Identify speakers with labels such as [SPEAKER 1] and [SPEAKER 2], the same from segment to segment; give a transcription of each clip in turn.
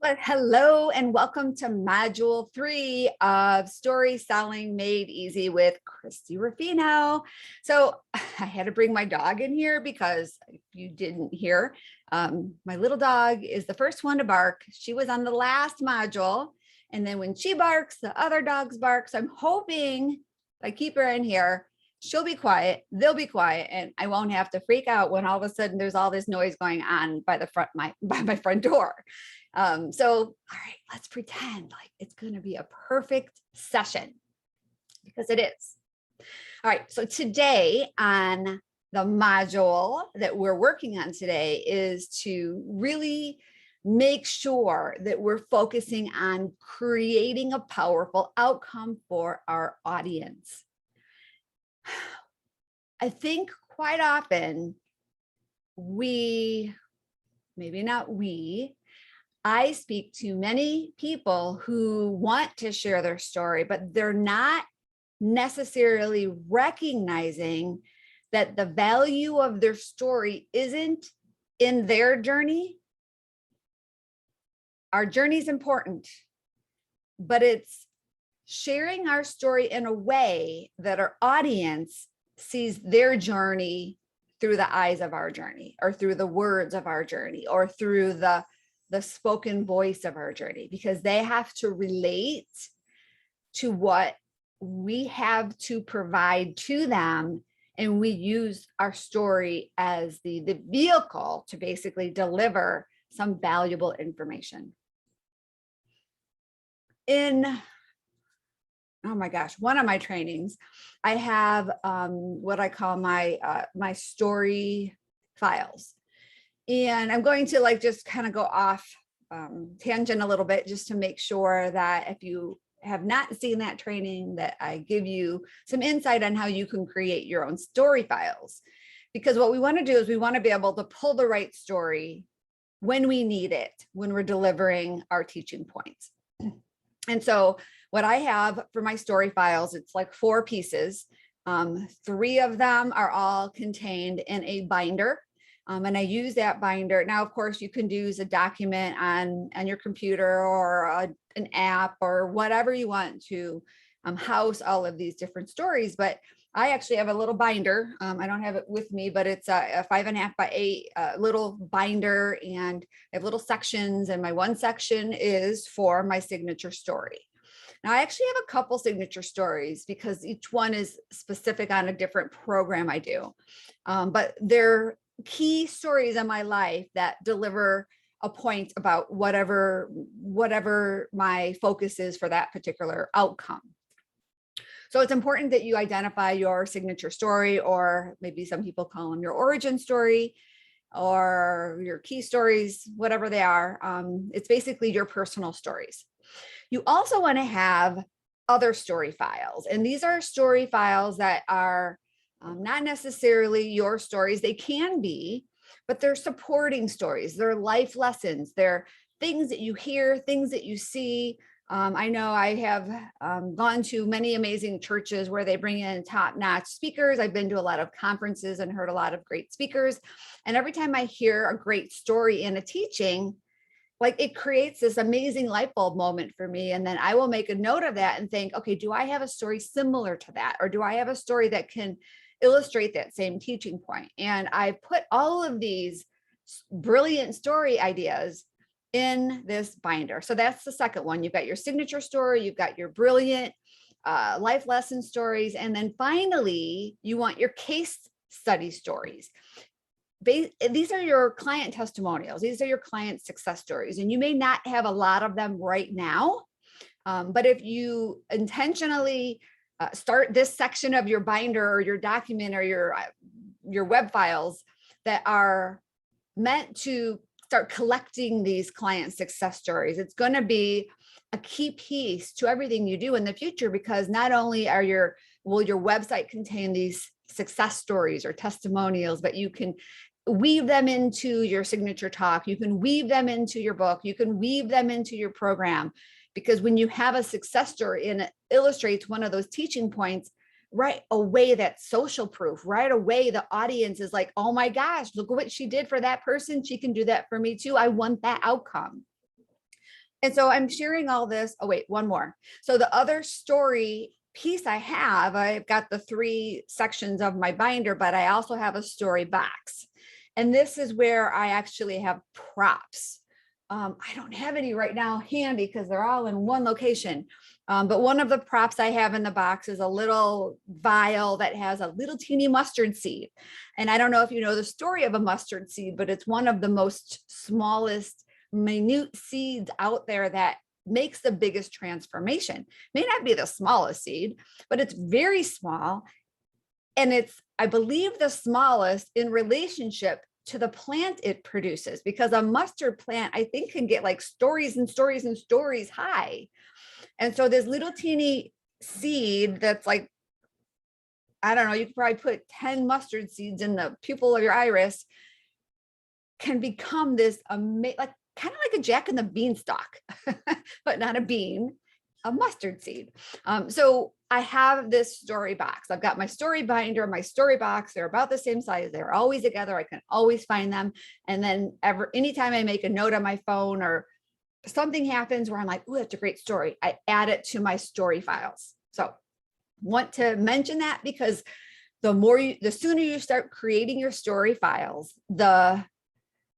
[SPEAKER 1] Well, hello and welcome to Module 3 of Story Selling Made Easy with Christy Ruffino. So I had to bring my dog in here because if you didn't hear, my little dog is the first one to bark. She was on the last module. And then when she barks, the other dogs bark. So I'm hoping if I keep her in here, she'll be quiet, they'll be quiet, and I won't have to freak out when all of a sudden there's all this noise going on by my front door. All right, let's pretend like it's going to be a perfect session because it is. All right, so today on the module that we're working on today is to really make sure that we're focusing on creating a powerful outcome for our audience. I think quite often I speak to many people who want to share their story, but they're not necessarily recognizing that the value of their story isn't in their journey. Our journey is important, but it's sharing our story in a way that our audience sees their journey through the eyes of our journey, or through the words of our journey, or through the spoken voice of our journey, because they have to relate to what we have to provide to them. And we use our story as the vehicle to basically deliver some valuable information. In, oh my gosh, one of my trainings, I have what I call my story files. And I'm going to just kind of go off tangent a little bit just to make sure that if you have not seen that training, that I give you some insight on how you can create your own story files. Because what we want to do is we want to be able to pull the right story when we need it, when we're delivering our teaching points. And so what I have for my story files, it's like 4 pieces. 3 of them are all contained in a binder. And I use that binder. Now, of course, you can use a document on your computer or an app or whatever you want to house all of these different stories. But I actually have a little binder. I don't have it with me, but it's a 5.5 by 8 little binder, and I have little sections. And my one section is for my signature story. Now, I actually have a couple signature stories because each one is specific on a different program I do. But they're key stories in my life that deliver a point about whatever my focus is for that particular outcome. So it's important that you identify your signature story, or maybe some people call them your origin story, or your key stories, whatever they are. It's basically your personal stories. You also want to have other story files, and these are story files that are not necessarily your stories. They can be, but they're supporting stories. They're life lessons. They're things that you hear, things that you see. I know I have gone to many amazing churches where they bring in top-notch speakers. I've been to a lot of conferences and heard a lot of great speakers. And every time I hear a great story in a teaching, it creates this amazing light bulb moment for me. And then I will make a note of that and think, okay, do I have a story similar to that? Or do I have a story that can illustrate that same teaching point? And I put all of these brilliant story ideas in this binder. So that's the second one. You've got your signature story, you've got your brilliant life lesson stories. And then finally, you want your case study stories. These are your client testimonials. These are your client success stories. And you may not have a lot of them right now. But if you intentionally start this section of your binder or your document or your web files that are meant to start collecting these client success stories, it's going to be a key piece to everything you do in the future, because not only will your website contain these success stories or testimonials, but you can weave them into your signature talk. You can weave them into your book. You can weave them into your program, because when you have a success story and it illustrates one of those teaching points, right away, that's social proof. Right away, the audience is like, oh my gosh, look what she did for that person. She can do that for me too. I want that outcome. And so I'm sharing all this. Oh, wait, one more. So the other story piece I've got the 3 sections of my binder, but I also have a story box. And this is where I actually have props. I don't have any right now handy because they're all in one location. But one of the props I have in the box is a little vial that has a little teeny mustard seed. And I don't know if you know the story of a mustard seed, but it's one of the most smallest, minute seeds out there that makes the biggest transformation. May not be the smallest seed, but it's very small. And it's, I believe, the smallest in relationship to the plant it produces, because a mustard plant, I think, can get like stories and stories and stories high. And so this little teeny seed that's like, I don't know, you could probably put 10 mustard seeds in the pupil of your iris, can become this amazing, like kind of like a Jack and the Beanstalk, but not a bean, a mustard seed. So I have this story box. I've got my story binder, my story box. They're about the same size. They're always together. I can always find them. And then anytime I make a note on my phone or something happens where I'm like, oh, that's a great story, I add it to my story files. So want to mention that because the sooner you start creating your story files, the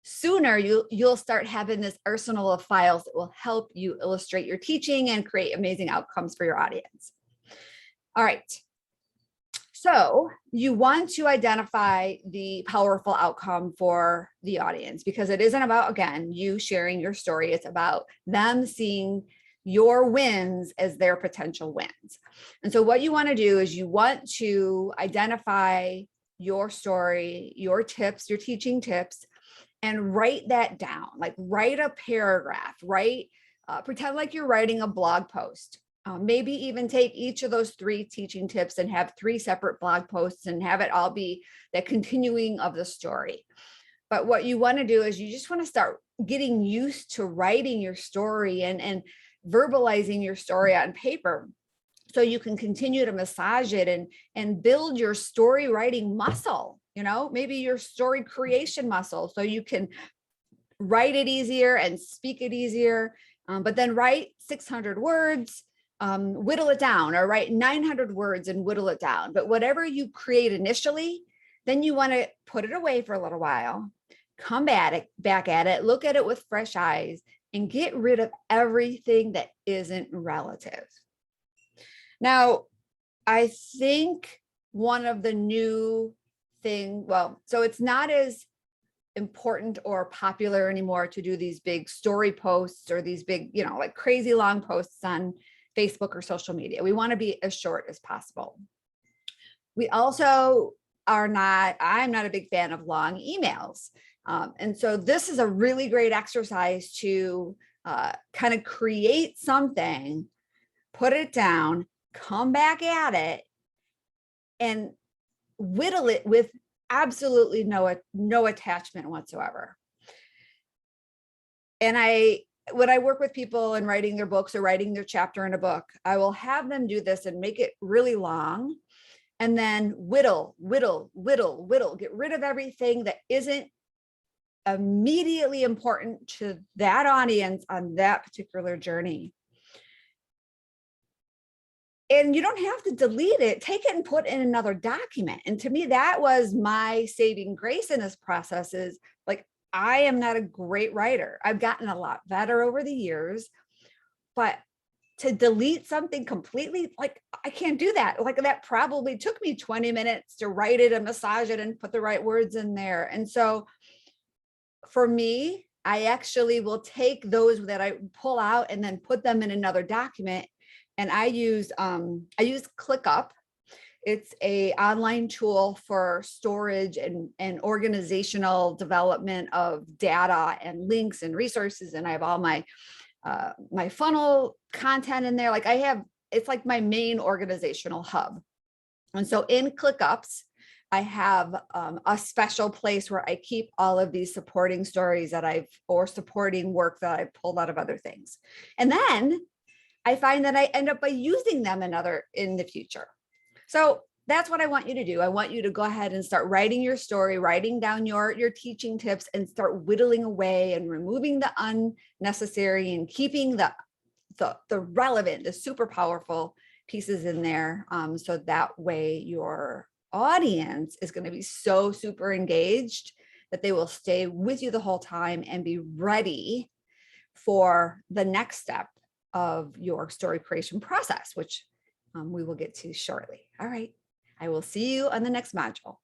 [SPEAKER 1] sooner you'll start having this arsenal of files that will help you illustrate your teaching and create amazing outcomes for your audience. All right. So you want to identify the powerful outcome for the audience, because it isn't about, again, you sharing your story. It's about them seeing your wins as their potential wins. And so what you want to do is you want to identify your story, your tips, your teaching tips, and write that down. Like write a paragraph, pretend like you're writing a blog post. Maybe even take each of those 3 teaching tips and have 3 separate blog posts and have it all be the continuing of the story. But what you want to do is you just want to start getting used to writing your story and verbalizing your story on paper, so you can continue to massage it and build your story writing muscle, maybe your story creation muscle, so you can write it easier and speak it easier. But then write 600 words, whittle it down, or write 900 words and whittle it down. But whatever you create initially, then you want to put it away for a little while, come back at it, look at it with fresh eyes, and get rid of everything that isn't relative. Now, I think one of the new so it's not as important or popular anymore to do these big story posts or these big, like crazy long posts on Facebook or social media. We want to be as short as possible. We also I'm not a big fan of long emails. And so this is a really great exercise to kind of create something, put it down, come back at it, and whittle it with absolutely no attachment whatsoever. And when I work with people and writing their books or writing their chapter in a book, I will have them do this and make it really long, and then whittle, get rid of everything that isn't immediately important to that audience on that particular journey. And you don't have to delete it. Take it and put it in another document. And to me, that was my saving grace in this process. Is like, I am not a great writer. I've gotten a lot better over the years, but to delete something completely, like, I can't do that. Like, that probably took me 20 minutes to write it and massage it and put the right words in there. And so for me, I actually will take those that I pull out and then put them in another document. And I use ClickUp. It's an online tool for storage and organizational development of data and links and resources. And I have all my my funnel content in there. It's like my main organizational hub. And so in ClickUps, I have a special place where I keep all of these supporting stories or supporting work that I've pulled out of other things. And then I find that I end up by using them in the future. So that's what I want you to do. I want you to go ahead and start writing your story, writing down your teaching tips, and start whittling away and removing the unnecessary and keeping the relevant, the super powerful pieces in there. So that way your audience is going to be so super engaged that they will stay with you the whole time and be ready for the next step of your story creation process, which we will get to shortly. All right. I will see you on the next module.